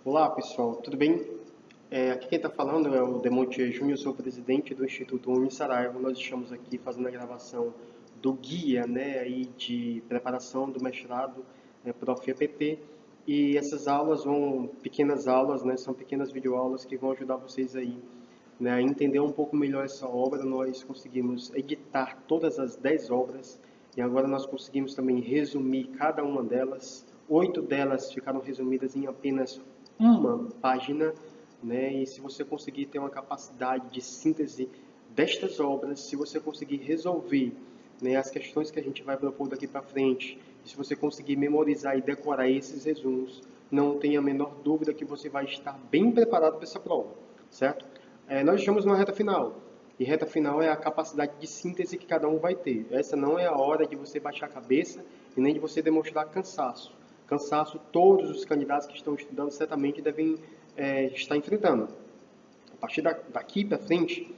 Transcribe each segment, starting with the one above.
Olá pessoal, tudo bem? Aqui quem está falando é o Demonte Júnior, sou presidente do Instituto Uni Saraiva. Nós estamos aqui fazendo a gravação do guia, aí de preparação do mestrado, Prof. EPT. E essas aulas pequenas aulas, são pequenas videoaulas que vão ajudar vocês aí, a entender um pouco melhor essa obra. Nós conseguimos editar todas as 10 obras e agora nós conseguimos também resumir cada uma delas. 8 delas ficaram resumidas em apenas uma página, E se você conseguir ter uma capacidade de síntese destas obras, se você conseguir resolver, as questões que a gente vai propor daqui para frente, e se você conseguir memorizar e decorar esses resumos, não tenha a menor dúvida que você vai estar bem preparado para essa prova, certo? Nós estamos numa reta final, e reta final é a capacidade de síntese que cada um vai ter. Essa não é a hora de você baixar a cabeça e nem de você demonstrar cansaço. Cansaço, todos os candidatos que estão estudando certamente devem estar enfrentando. A partir daqui para frente,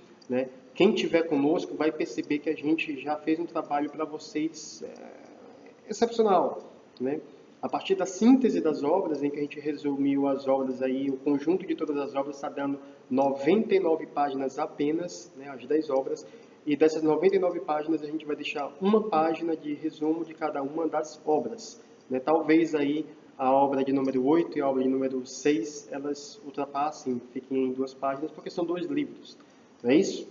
quem estiver conosco vai perceber que a gente já fez um trabalho para vocês excepcional, A partir da síntese das obras, em que a gente resumiu as obras aí, o conjunto de todas as obras está dando 99 páginas apenas, as 10 obras, e dessas 99 páginas a gente vai deixar uma página de resumo de cada uma das obras, Talvez aí a obra de número 8 e a obra de número 6, elas ultrapassem, fiquem em 2 páginas, porque são 2 livros, não é isso?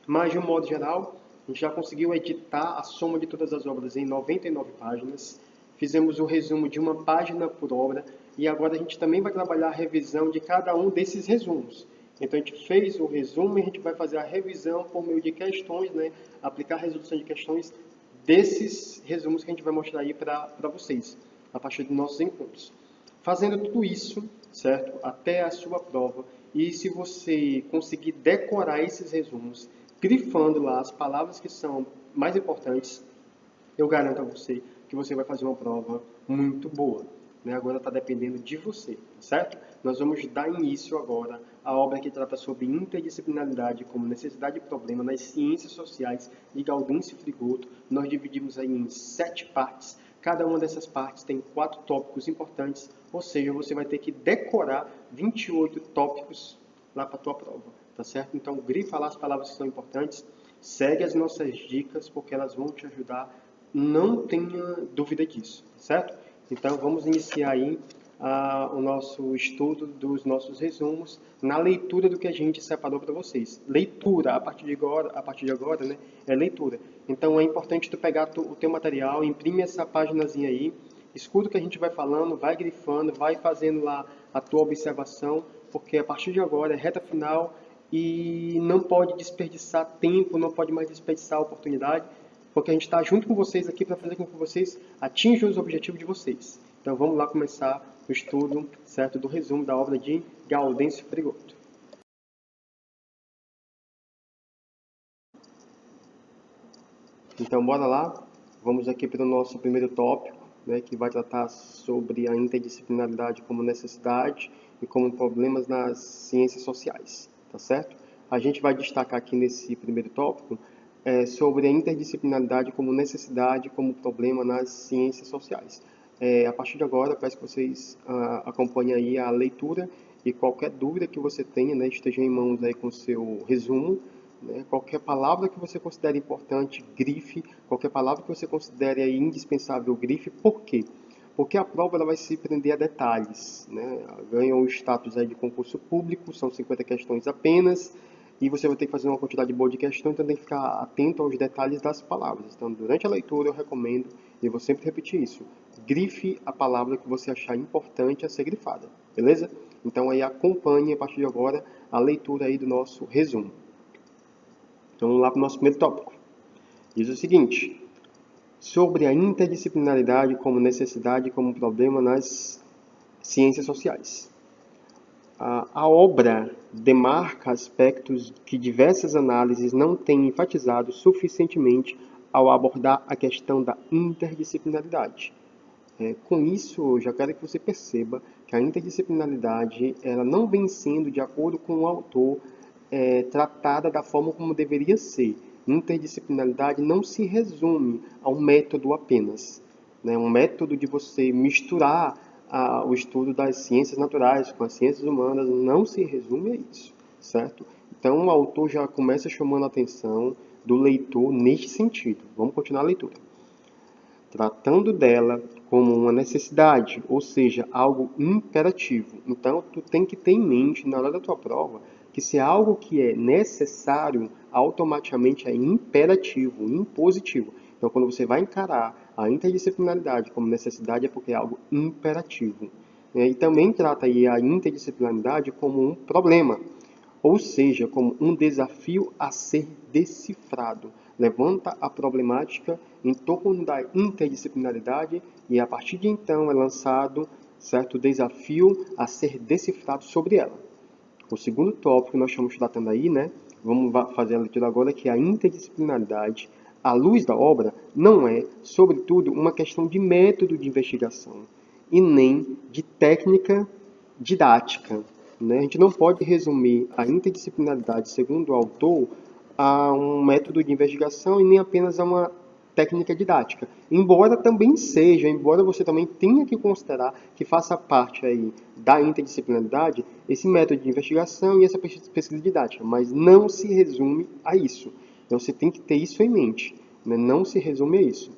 Mas, de um modo geral, a gente já conseguiu editar a soma de todas as obras em 99 páginas, fizemos o resumo de uma página por obra, e agora a gente também vai trabalhar a revisão de cada um desses resumos. Então, a gente fez o resumo e a gente vai fazer a revisão por meio de questões, aplicar a resolução de questões desses resumos que a gente vai mostrar aí para vocês, a partir dos nossos encontros. Fazendo tudo isso, certo? Até a sua prova, e se você conseguir decorar esses resumos, grifando lá as palavras que são mais importantes, eu garanto a você que você vai fazer uma prova muito boa. Agora está dependendo de você, certo? Nós vamos dar início agora à obra que trata sobre interdisciplinaridade como necessidade e problema nas ciências sociais de Gaudêncio Frigoto. Nós dividimos aí em 7 partes. Cada uma dessas partes tem 4 tópicos importantes, ou seja, você vai ter que decorar 28 tópicos lá para a tua prova, tá certo? Então, grifa lá as palavras que são importantes, segue as nossas dicas, porque elas vão te ajudar, não tenha dúvida disso, certo? Então, vamos iniciar aí o nosso estudo dos nossos resumos na leitura do que a gente separou para vocês. Leitura, a partir de agora, é leitura. Então, é importante tu pegar o teu material, imprime essa paginazinha aí, escuta o que a gente vai falando, vai grifando, vai fazendo lá a tua observação, porque a partir de agora é reta final e não pode desperdiçar tempo, não pode mais desperdiçar a oportunidade, porque a gente está junto com vocês aqui para fazer com que vocês atinjam os objetivos de vocês. Então vamos lá começar o estudo, certo, do resumo da obra de Gaudêncio Frigoto. Então bora lá, vamos aqui para o nosso primeiro tópico, que vai tratar sobre a interdisciplinaridade como necessidade e como problemas nas ciências sociais, tá certo? A gente vai destacar aqui nesse primeiro tópico sobre a interdisciplinaridade como necessidade, como problema nas ciências sociais. A partir de agora, peço que vocês acompanhem aí a leitura e qualquer dúvida que você tenha, esteja em mãos aí com o seu resumo, qualquer palavra que você considere importante, grife. Qualquer palavra que você considere aí indispensável, grife. Por quê? Porque a prova ela vai se prender a detalhes. Ganha o status aí de concurso público, são 50 questões apenas, e você vai ter que fazer uma quantidade boa de questões, então tem que ficar atento aos detalhes das palavras. Então, durante a leitura, eu recomendo, e vou sempre repetir isso, grife a palavra que você achar importante a ser grifada, beleza? Então, aí acompanhe, a partir de agora, a leitura aí do nosso resumo. Então, vamos lá para o nosso primeiro tópico. Diz o seguinte: sobre a interdisciplinaridade como necessidade e como problema nas ciências sociais. A obra demarca aspectos que diversas análises não têm enfatizado suficientemente ao abordar a questão da interdisciplinaridade. Com isso, eu já quero que você perceba que a interdisciplinaridade ela não vem sendo, de acordo com o autor, tratada da forma como deveria ser. Interdisciplinaridade não se resume a um método apenas, um método de você misturar o estudo das ciências naturais com as ciências humanas não se resume a isso, certo? Então, o autor já começa chamando a atenção do leitor neste sentido. Vamos continuar a leitura. Tratando dela como uma necessidade, ou seja, algo imperativo. Então, tu tem que ter em mente, na hora da tua prova, que se é algo que é necessário, automaticamente é imperativo, impositivo. Então, quando você vai encarar a interdisciplinaridade como necessidade, é porque é algo imperativo. E também trata aí a interdisciplinaridade como um problema, ou seja, como um desafio a ser decifrado. Levanta a problemática em torno da interdisciplinaridade e a partir de então é lançado certo desafio a ser decifrado sobre ela. O segundo tópico que nós estamos tratando aí, vamos fazer a leitura agora, que é a interdisciplinaridade, à luz da obra, não é, sobretudo, uma questão de método de investigação e nem de técnica didática. A gente não pode resumir a interdisciplinaridade, segundo o autor, a um método de investigação e nem apenas a uma técnica didática. Embora também seja, embora você também tenha que considerar que faça parte aí da interdisciplinaridade esse método de investigação e essa pesquisa didática, mas não se resume a isso. Então você tem que ter isso em mente, não se resume a isso,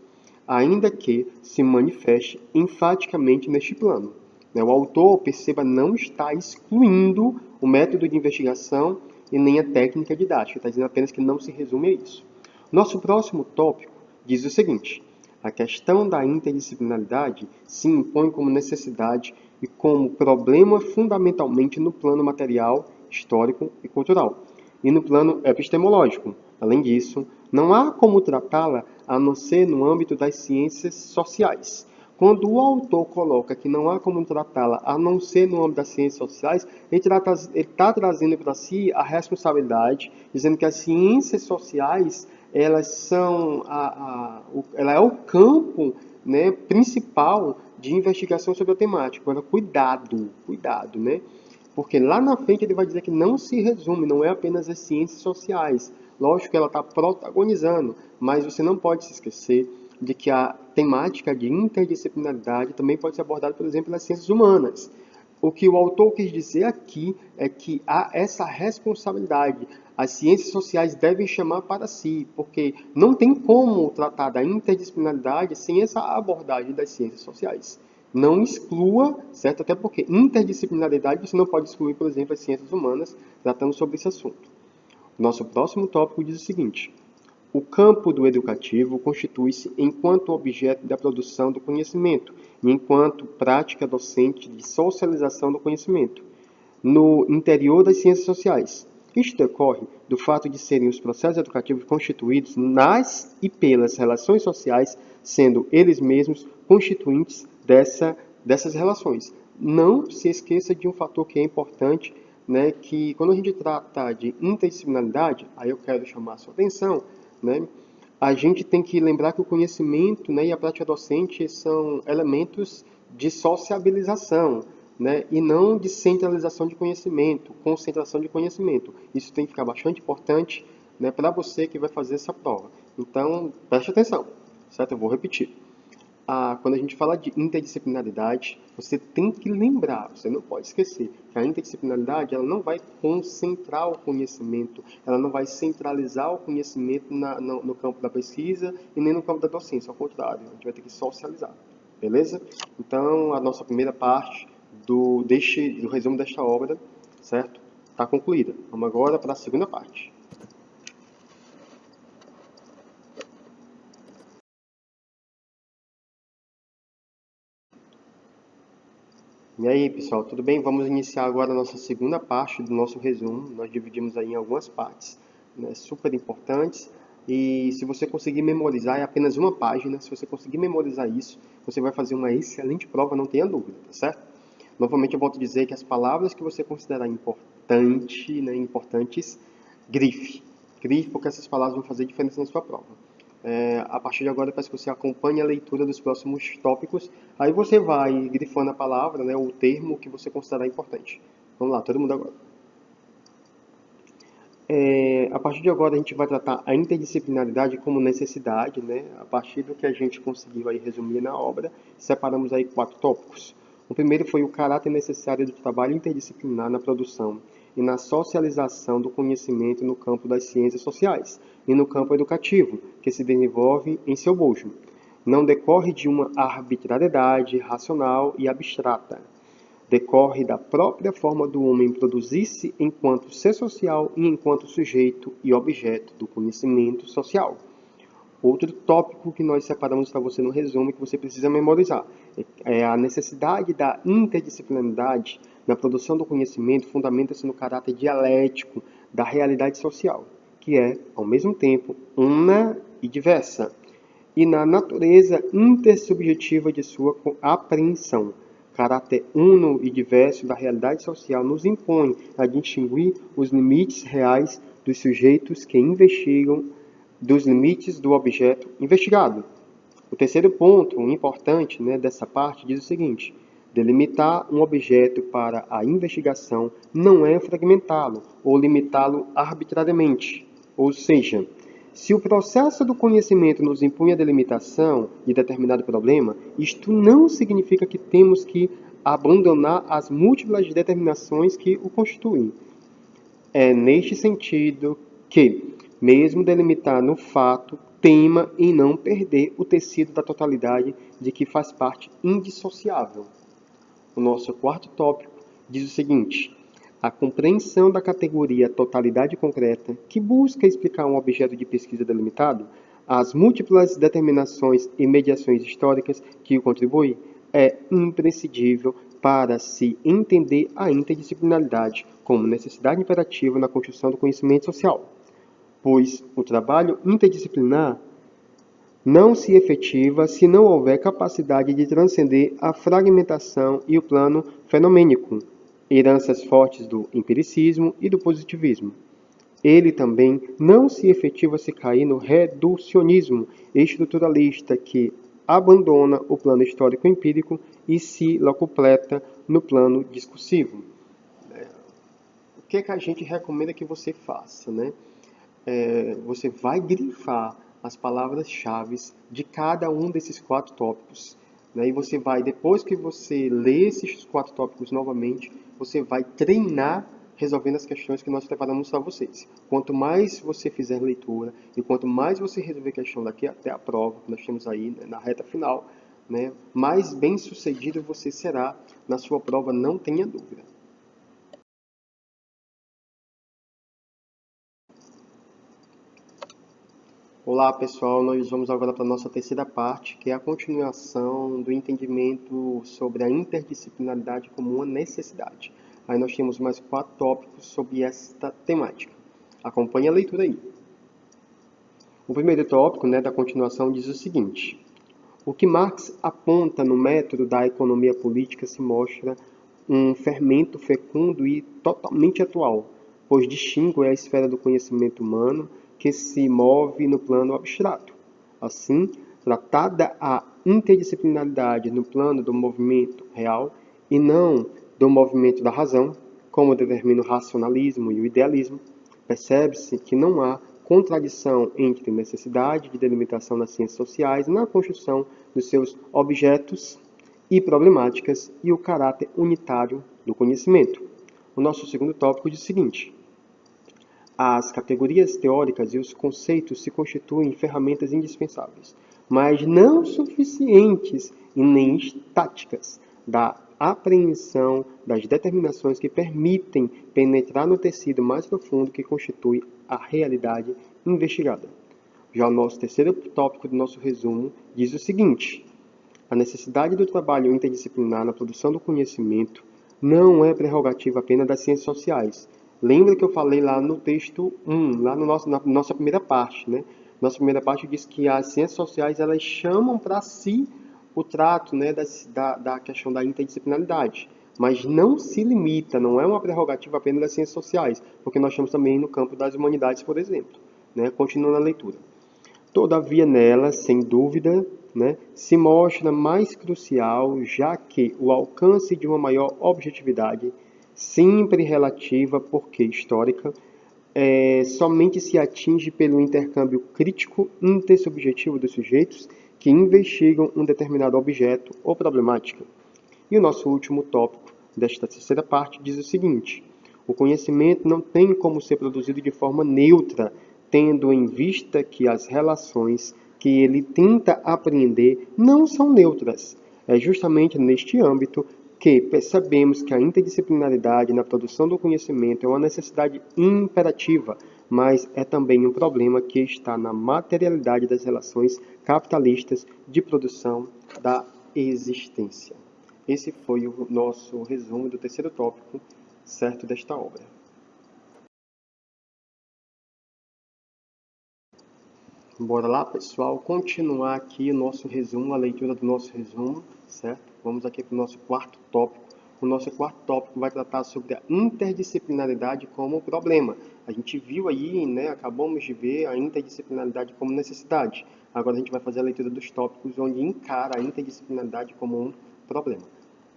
ainda que se manifeste enfaticamente neste plano. O autor, perceba, não está excluindo o método de investigação e nem a técnica didática, está dizendo apenas que não se resume a isso. Nosso próximo tópico diz o seguinte: a questão da interdisciplinaridade se impõe como necessidade e como problema fundamentalmente no plano material, histórico e cultural, e no plano epistemológico. Além disso, não há como tratá-la a não ser no âmbito das ciências sociais. Quando o autor coloca que não há como tratá-la a não ser no âmbito das ciências sociais, ele está trazendo para si a responsabilidade, dizendo que as ciências sociais elas são ela é o campo principal de investigação sobre a temática. Agora, cuidado, porque lá na frente ele vai dizer que não se resume, não é apenas as ciências sociais. Lógico que ela está protagonizando, mas você não pode se esquecer de que a temática de interdisciplinaridade também pode ser abordada, por exemplo, nas ciências humanas. O que o autor quis dizer aqui é que há essa responsabilidade. As ciências sociais devem chamar para si, porque não tem como tratar da interdisciplinaridade sem essa abordagem das ciências sociais. Não exclua, certo? Até porque interdisciplinaridade você não pode excluir, por exemplo, as ciências humanas, tratando sobre esse assunto. Nosso próximo tópico diz o seguinte: o campo do educativo constitui-se enquanto objeto da produção do conhecimento e enquanto prática docente de socialização do conhecimento no interior das ciências sociais. Isto decorre do fato de serem os processos educativos constituídos nas e pelas relações sociais, sendo eles mesmos constituintes dessas relações. Não se esqueça de um fator que é importante, que quando a gente trata de interdisciplinaridade, aí eu quero chamar a sua atenção, a gente tem que lembrar que o conhecimento e a prática docente são elementos de sociabilização, e não de centralização de conhecimento, concentração de conhecimento. Isso tem que ficar bastante importante para você que vai fazer essa prova. Então, preste atenção, certo? Eu vou repetir. Quando a gente fala de interdisciplinaridade, você tem que lembrar, você não pode esquecer, que a interdisciplinaridade ela não vai concentrar o conhecimento, ela não vai centralizar o conhecimento no campo da pesquisa e nem no campo da docência, ao contrário, a gente vai ter que socializar, beleza? Então, a nossa primeira parte do resumo desta obra, certo? Está concluída. Vamos agora para a segunda parte. E aí, pessoal, tudo bem? Vamos iniciar agora a nossa segunda parte do nosso resumo. Nós dividimos aí em algumas partes, super importantes. E se você conseguir memorizar, é apenas uma página. Se você conseguir memorizar isso, você vai fazer uma excelente prova, não tenha dúvida, tá certo? Novamente, eu volto a dizer que as palavras que você considerar importantes, grife. Grife, porque essas palavras vão fazer diferença na sua prova. A partir de agora, eu peço que você acompanhe a leitura dos próximos tópicos. Aí você vai grifando a palavra, ou o termo que você considerar importante. Vamos lá, todo mundo agora. A partir de agora, a gente vai tratar a interdisciplinaridade como necessidade, a partir do que a gente conseguiu aí resumir na obra, separamos aí 4 tópicos. O primeiro foi o caráter necessário do trabalho interdisciplinar na produção e na socialização do conhecimento no campo das ciências sociais e no campo educativo, que se desenvolve em seu bojo. Não decorre de uma arbitrariedade racional e abstrata. Decorre da própria forma do homem produzir-se enquanto ser social e enquanto sujeito e objeto do conhecimento social. Outro tópico que nós separamos para você no resumo que você precisa memorizar é a necessidade da interdisciplinaridade na produção do conhecimento fundamenta-se no caráter dialético da realidade social, que é, ao mesmo tempo, una e diversa, e na natureza intersubjetiva de sua apreensão. Caráter uno e diverso da realidade social nos impõe a distinguir os limites reais dos sujeitos que investigam dos limites do objeto investigado. O terceiro ponto importante dessa parte diz o seguinte: delimitar um objeto para a investigação não é fragmentá-lo ou limitá-lo arbitrariamente. Ou seja, se o processo do conhecimento nos impõe a delimitação de determinado problema, isto não significa que temos que abandonar as múltiplas determinações que o constituem. É neste sentido que, mesmo delimitar no fato, teima em não perder o tecido da totalidade de que faz parte indissociável. O nosso quarto tópico diz o seguinte: a compreensão da categoria totalidade concreta, que busca explicar um objeto de pesquisa delimitado, as múltiplas determinações e mediações históricas que o contribuem, é imprescindível para se entender a interdisciplinaridade como necessidade imperativa na construção do conhecimento social, pois o trabalho interdisciplinar não se efetiva se não houver capacidade de transcender a fragmentação e o plano fenomênico, heranças fortes do empiricismo e do positivismo. Ele também não se efetiva se cair no reducionismo estruturalista que abandona o plano histórico-empírico e se locupleta no plano discursivo. O que é que a gente recomenda que você faça, você vai grifar as palavras-chave de cada um desses 4 tópicos. E você vai, depois que você lê esses 4 tópicos novamente, você vai treinar resolvendo as questões que nós preparamos para vocês. Quanto mais você fizer leitura e quanto mais você resolver questão daqui até a prova, que nós temos aí na reta final, mais bem sucedido você será na sua prova, não tenha dúvida. Olá pessoal, nós vamos agora para a nossa terceira parte, que é a continuação do entendimento sobre a interdisciplinaridade como uma necessidade. Aí nós temos mais 4 tópicos sobre esta temática. Acompanhe a leitura aí. O primeiro tópico da continuação diz o seguinte: o que Marx aponta no método da economia política se mostra um fermento fecundo e totalmente atual, pois distingue a esfera do conhecimento humano que se move no plano abstrato. Assim, tratada a interdisciplinaridade no plano do movimento real e não do movimento da razão, como determina o racionalismo e o idealismo, percebe-se que não há contradição entre necessidade de delimitação das ciências sociais na construção dos seus objetos e problemáticas e o caráter unitário do conhecimento. O nosso segundo tópico diz o seguinte: as categorias teóricas e os conceitos se constituem ferramentas indispensáveis, mas não suficientes e nem estáticas da apreensão das determinações que permitem penetrar no tecido mais profundo que constitui a realidade investigada. Já o nosso terceiro tópico do nosso resumo diz o seguinte: a necessidade do trabalho interdisciplinar na produção do conhecimento não é prerrogativa apenas das ciências sociais. Lembra que eu falei lá no texto 1, lá no na nossa primeira parte, Nossa primeira parte diz que as ciências sociais elas chamam para si o trato da questão da interdisciplinaridade, mas não se limita, não é uma prerrogativa apenas das ciências sociais, porque nós estamos também no campo das humanidades, por exemplo. Continuando a leitura. Todavia, nela, sem dúvida, se mostra mais crucial, já que o alcance de uma maior objetividade, sempre relativa porque histórica, somente se atinge pelo intercâmbio crítico intersubjetivo dos sujeitos que investigam um determinado objeto ou problemática. E o nosso último tópico desta terceira parte diz o seguinte: o conhecimento não tem como ser produzido de forma neutra, tendo em vista que as relações que ele tenta apreender não são neutras. É justamente neste âmbito que percebemos que a interdisciplinaridade na produção do conhecimento é uma necessidade imperativa, mas é também um problema que está na materialidade das relações capitalistas de produção da existência. Esse foi o nosso resumo do terceiro tópico, certo, desta obra. Bora lá, pessoal, continuar aqui o nosso resumo, a leitura do nosso resumo, certo? Vamos aqui para o nosso quarto tópico. O nosso quarto tópico vai tratar sobre a interdisciplinaridade como problema. A gente viu aí, né, acabamos de ver a interdisciplinaridade como necessidade. Agora a gente vai fazer a leitura dos tópicos onde encara a interdisciplinaridade como um problema.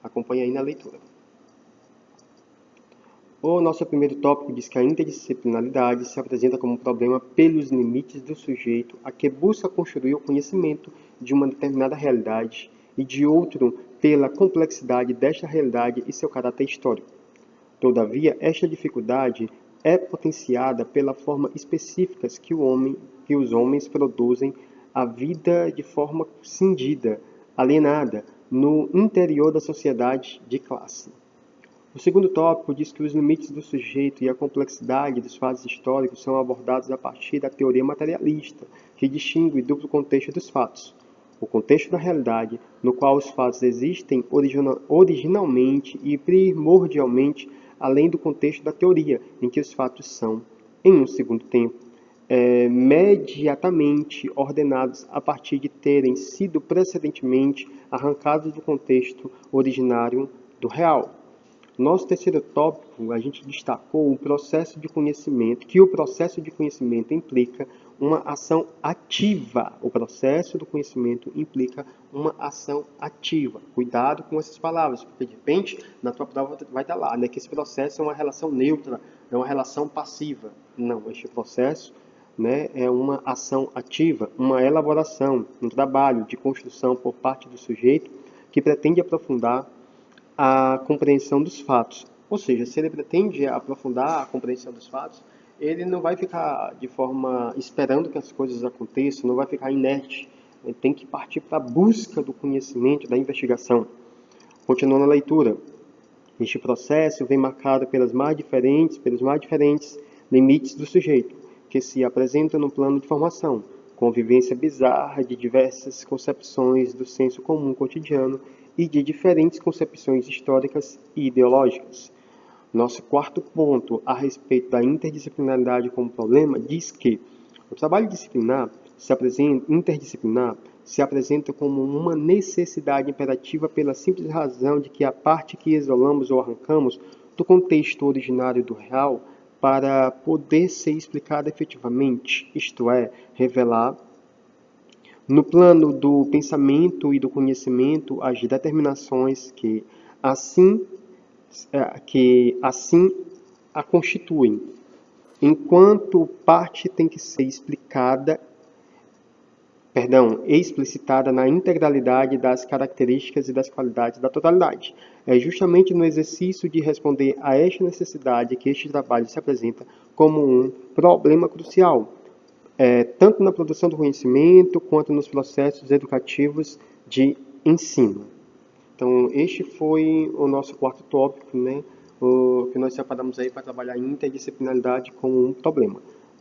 Acompanhe aí na leitura. O nosso primeiro tópico diz que a interdisciplinaridade se apresenta como um problema pelos limites do sujeito a que busca construir o conhecimento de uma determinada realidade e de outro pela complexidade desta realidade e seu caráter histórico. Todavia, esta dificuldade é potenciada pela forma específica que os homens produzem a vida de forma cindida, alienada, no interior da sociedade de classe. O segundo tópico diz que os limites do sujeito e a complexidade dos fatos históricos são abordados a partir da teoria materialista, que distingue o duplo contexto dos fatos. O contexto da realidade, no qual os fatos existem originalmente e primordialmente, além do contexto da teoria, em que os fatos são, em um segundo tempo, imediatamente ordenados a partir de terem sido precedentemente arrancados do contexto originário do real. Nosso terceiro tópico, a gente destacou o processo de conhecimento, que o processo de conhecimento implica uma ação ativa. O processo do conhecimento implica uma ação ativa. Cuidado com essas palavras, porque de repente na tua prova vai dar lá, né, que esse processo é uma relação neutra, é uma relação passiva. Não, este processo, né, é uma ação ativa, uma elaboração, um trabalho de construção por parte do sujeito que pretende aprofundar a compreensão dos fatos. Ou seja, se ele pretende aprofundar a compreensão dos fatos, ele não vai ficar de forma esperando que as coisas aconteçam, não vai ficar inerte. Ele tem que partir para a busca do conhecimento, da investigação. Continuando a leitura. Este processo vem marcado pelos mais diferentes limites do sujeito, que se apresentam no plano de formação, convivência bizarra de diversas concepções do senso comum cotidiano e de diferentes concepções históricas e ideológicas. Nosso quarto ponto a respeito da interdisciplinaridade como problema diz que o trabalho interdisciplinar se apresenta como uma necessidade imperativa pela simples razão de que a parte que isolamos ou arrancamos do contexto originário do real para poder ser explicada efetivamente, isto é, revelar no plano do pensamento e do conhecimento as determinações que assim a constituem, enquanto parte tem que ser explicitada na integralidade das características e das qualidades da totalidade. É justamente no exercício de responder a esta necessidade que este trabalho se apresenta como um problema crucial, tanto na produção do conhecimento quanto nos processos educativos de ensino. Então, este foi o nosso quarto tópico, né, que nós separamos aí para trabalhar a interdisciplinaridade como um problema,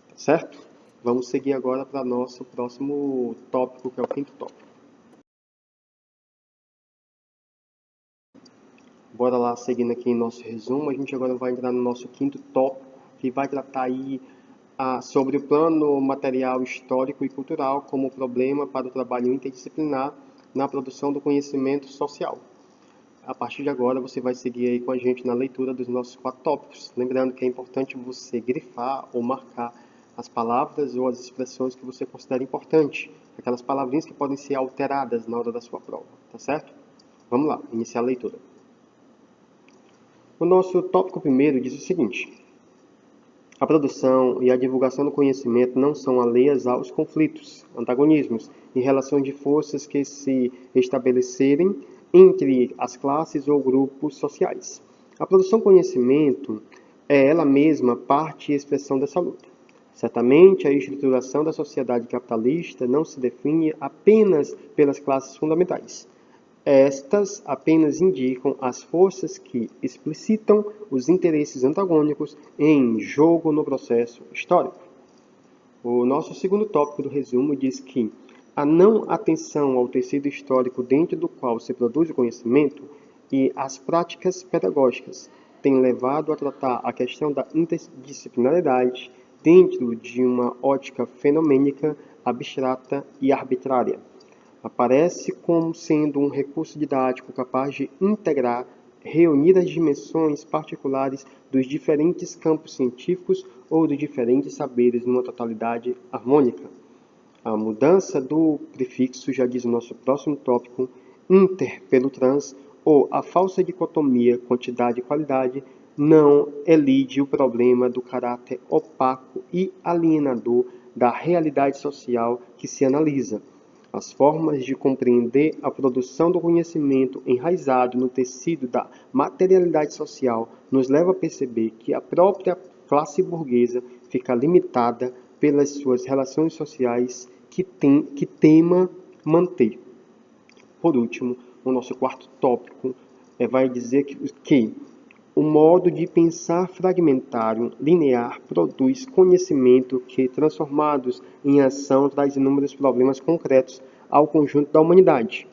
tá certo? Vamos seguir agora para o nosso próximo tópico, que é o quinto tópico. Bora lá, seguindo aqui em nosso resumo, a gente agora vai entrar no nosso quinto tópico, que vai tratar aí sobre o plano material histórico e cultural como problema para o trabalho interdisciplinar na produção do conhecimento social. A partir de agora, você vai seguir aí com a gente na leitura dos nossos 4 tópicos. Lembrando que é importante você grifar ou marcar as palavras ou as expressões que você considera importante. Aquelas palavrinhas que podem ser alteradas na hora da sua prova, tá certo? Vamos lá, iniciar a leitura. O nosso tópico primeiro diz o seguinte: a produção e a divulgação do conhecimento não são alheias aos conflitos, antagonismos e relações de forças que se estabelecerem entre as classes ou grupos sociais. A produção do conhecimento é ela mesma parte e expressão dessa luta. Certamente, a estruturação da sociedade capitalista não se define apenas pelas classes fundamentais. Estas apenas indicam as forças que explicitam os interesses antagônicos em jogo no processo histórico. O nosso segundo tópico do resumo diz que a não atenção ao tecido histórico dentro do qual se produz o conhecimento e as práticas pedagógicas têm levado a tratar a questão da interdisciplinaridade dentro de uma ótica fenomênica, abstrata e arbitrária. Aparece como sendo um recurso didático capaz de integrar, reunir as dimensões particulares dos diferentes campos científicos ou dos diferentes saberes numa totalidade harmônica. A mudança do prefixo, já diz o nosso próximo tópico, inter pelo trans, ou a falsa dicotomia quantidade e qualidade, não elide o problema do caráter opaco e alienador da realidade social que se analisa. As formas de compreender a produção do conhecimento enraizado no tecido da materialidade social nos leva a perceber que a própria classe burguesa fica limitada pelas suas relações sociais que tema manter. Por último, o nosso quarto tópico vai dizer que o modo de pensar fragmentário, linear, produz conhecimento que, transformados em ação, traz inúmeros problemas concretos ao conjunto da humanidade.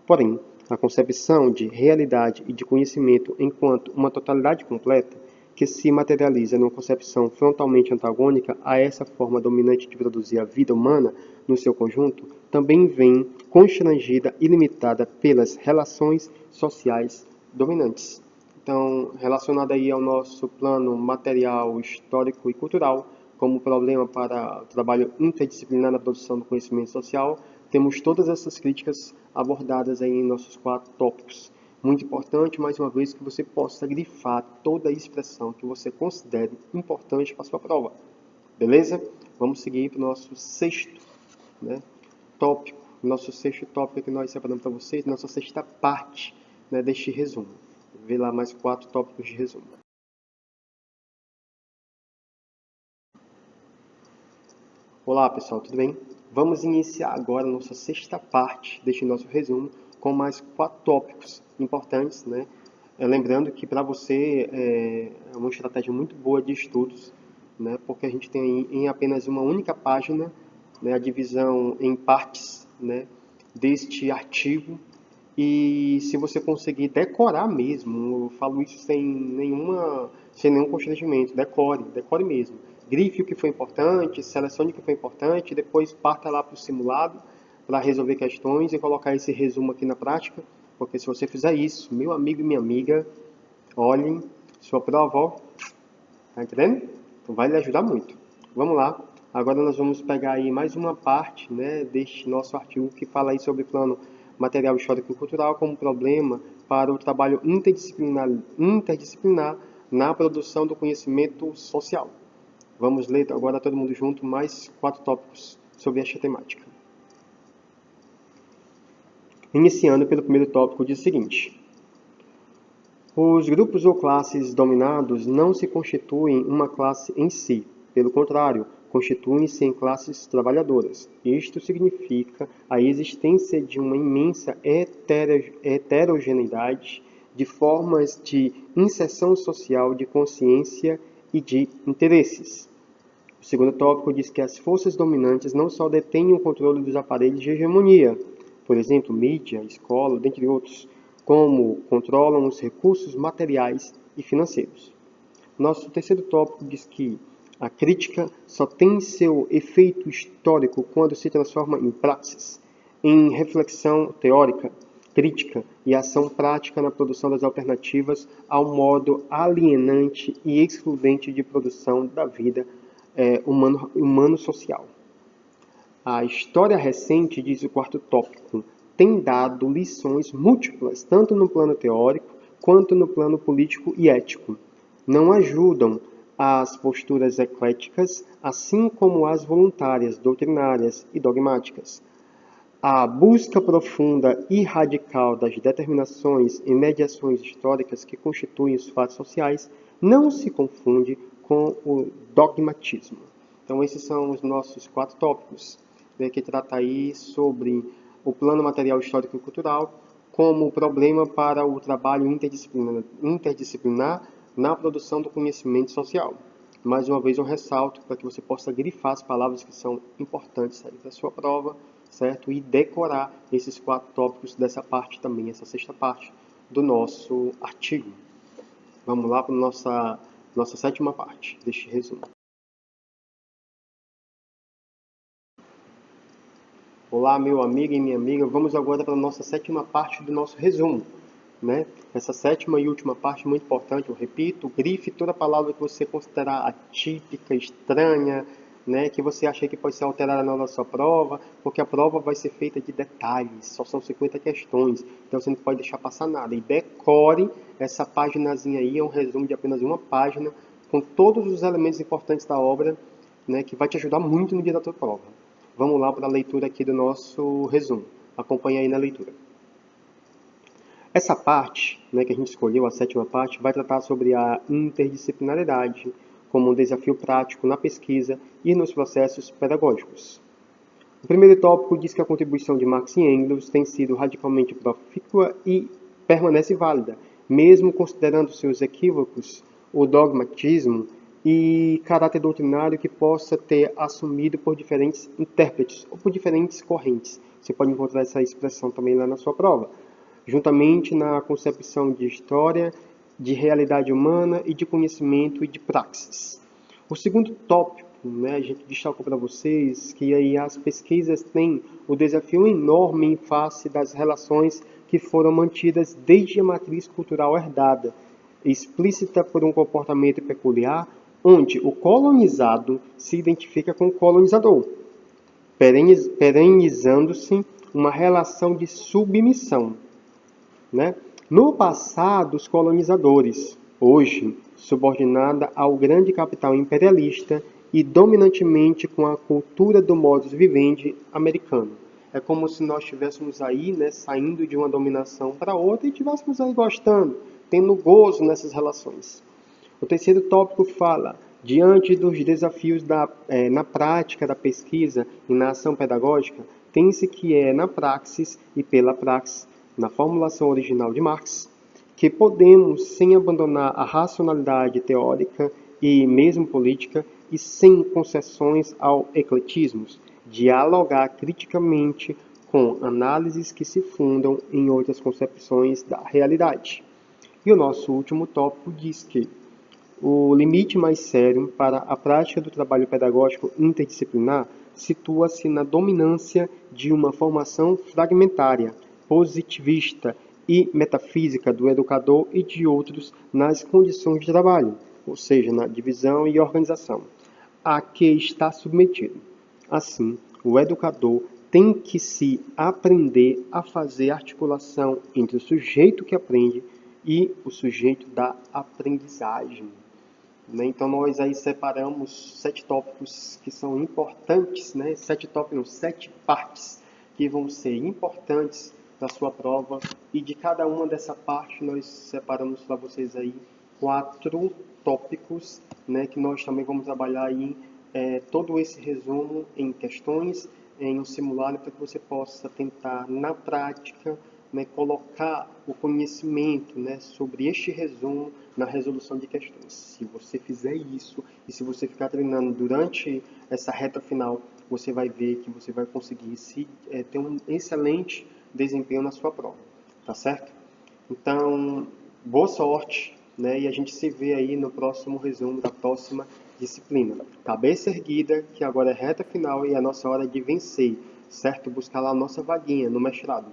Porém, a concepção de realidade e de conhecimento enquanto uma totalidade completa, que se materializa numa concepção frontalmente antagônica a essa forma dominante de produzir a vida humana no seu conjunto, também vem constrangida e limitada pelas relações sociais dominantes. Então, relacionado aí ao nosso plano material, histórico e cultural, como problema para o trabalho interdisciplinar na produção do conhecimento social, temos todas essas críticas abordadas aí em nossos 4 tópicos. Muito importante, mais uma vez, que você possa grifar toda a expressão que você considere importante para a sua prova. Beleza? Vamos seguir para o nosso 6º tópico. Nosso 6º tópico que nós separamos para vocês, nossa 6ª parte deste resumo. Vê lá mais 4 tópicos de resumo. Olá pessoal, tudo bem? Vamos iniciar agora a nossa 6ª parte deste nosso resumo com mais 4 tópicos importantes, lembrando que para você é uma estratégia muito boa de estudos, porque a gente tem em apenas uma única página a divisão em partes deste artigo. E se você conseguir decorar mesmo, eu falo isso sem nenhum constrangimento, decore mesmo. Grife o que foi importante, selecione o que foi importante, depois parta lá para o simulado para resolver questões e colocar esse resumo aqui na prática, porque se você fizer isso, meu amigo e minha amiga, olhem, sua prova, ó, tá entendendo? Então vai lhe ajudar muito. Vamos lá, agora nós vamos pegar aí mais uma parte deste nosso artigo que fala aí sobre o plano material histórico e cultural como problema para o trabalho interdisciplinar na produção do conhecimento social. Vamos ler agora todo mundo junto mais 4 tópicos sobre esta temática. Iniciando pelo primeiro tópico, diz o seguinte: os grupos ou classes dominados não se constituem uma classe em si, pelo contrário, constituem-se em classes trabalhadoras. Isto significa a existência de uma imensa heterogeneidade de formas de inserção social, de consciência e de interesses. O segundo tópico diz que as forças dominantes não só detêm o controle dos aparelhos de hegemonia, por exemplo, mídia, escola, dentre outros, como controlam os recursos materiais e financeiros. Nosso terceiro tópico diz que a crítica só tem seu efeito histórico quando se transforma em praxis, em reflexão teórica, crítica e ação prática na produção das alternativas ao modo alienante e excludente de produção da vida humano-social. A história recente, diz o quarto tópico, tem dado lições múltiplas, tanto no plano teórico quanto no plano político e ético. Não ajudam as posturas ecléticas, assim como as voluntárias, doutrinárias e dogmáticas. A busca profunda e radical das determinações e mediações históricas que constituem os fatos sociais não se confunde com o dogmatismo. Então, esses são os nossos 4 tópicos, né, que trata aí sobre o plano material histórico e cultural como problema para o trabalho interdisciplinar na produção do conhecimento social. Mais uma vez eu ressalto para que você possa grifar as palavras que são importantes aí para a sua prova, certo? E decorar esses 4 tópicos dessa parte também, essa 6ª parte do nosso artigo. Vamos lá para a nossa 7ª parte deste resumo. Olá, meu amigo e minha amiga. Vamos agora para a nossa 7ª parte do nosso resumo, né? Essa 7ª e última parte é muito importante, eu repito, grife toda palavra que você considerar atípica, estranha, né? Que você acha que pode ser alterada na hora da sua prova, porque a prova vai ser feita de detalhes, só são 50 questões, então você não pode deixar passar nada. E decore essa paginazinha aí, é um resumo de apenas uma página, com todos os elementos importantes da obra, né? Que vai te ajudar muito no dia da tua prova. Vamos lá para a leitura aqui do nosso resumo. Acompanhe aí na leitura. Essa parte, né, que a gente escolheu, a 7ª parte, vai tratar sobre a interdisciplinaridade como um desafio prático na pesquisa e nos processos pedagógicos. O primeiro tópico diz que a contribuição de Marx e Engels tem sido radicalmente profícua e permanece válida, mesmo considerando seus equívocos, o dogmatismo e caráter doutrinário que possa ter assumido por diferentes intérpretes ou por diferentes correntes. Você pode encontrar essa expressão também lá na sua prova. Juntamente na concepção de história, de realidade humana e de conhecimento e de praxis. O segundo tópico, né, a gente destacou para vocês que aí as pesquisas têm o desafio enorme em face das relações que foram mantidas desde a matriz cultural herdada, explícita por um comportamento peculiar, onde o colonizado se identifica com o colonizador, perenizando-se uma relação de submissão, né? No passado, os colonizadores, hoje subordinada ao grande capital imperialista e dominantemente com a cultura do modus vivendi americano. É como se nós estivéssemos aí, né, saindo de uma dominação para outra e estivéssemos aí gostando, tendo gozo nessas relações. O terceiro tópico fala, diante dos desafios na prática da pesquisa e na ação pedagógica, tem-se que é na praxis e pela praxis, na formulação original de Marx, que podemos, sem abandonar a racionalidade teórica e mesmo política, e sem concessões ao ecletismo, dialogar criticamente com análises que se fundam em outras concepções da realidade. E o nosso último tópico diz que o limite mais sério para a prática do trabalho pedagógico interdisciplinar situa-se na dominância de uma formação fragmentária, positivista e metafísica do educador e de outros nas condições de trabalho, ou seja, na divisão e organização, a que está submetido. Assim, o educador tem que se aprender a fazer articulação entre o sujeito que aprende e o sujeito da aprendizagem. Então, nós aí separamos 7 tópicos que são importantes, né? 7 tópicos, não, 7 partes que vão ser importantes para a sua prova. E de cada uma dessa parte, nós separamos para vocês aí 4 tópicos, né? Que nós também vamos trabalhar aí todo esse resumo em questões, em um simulado, para que você possa tentar, na prática, né, colocar o conhecimento, né, sobre este resumo na resolução de questões. Se você fizer isso e se você ficar treinando durante essa reta final, você vai ver que você vai conseguir ter um excelente desempenho na sua prova, tá certo? Então, boa sorte, né, e a gente se vê aí no próximo resumo da próxima disciplina. Cabeça erguida, que agora é reta final e é a nossa hora de vencer, certo? Buscar lá a nossa vaguinha no mestrado.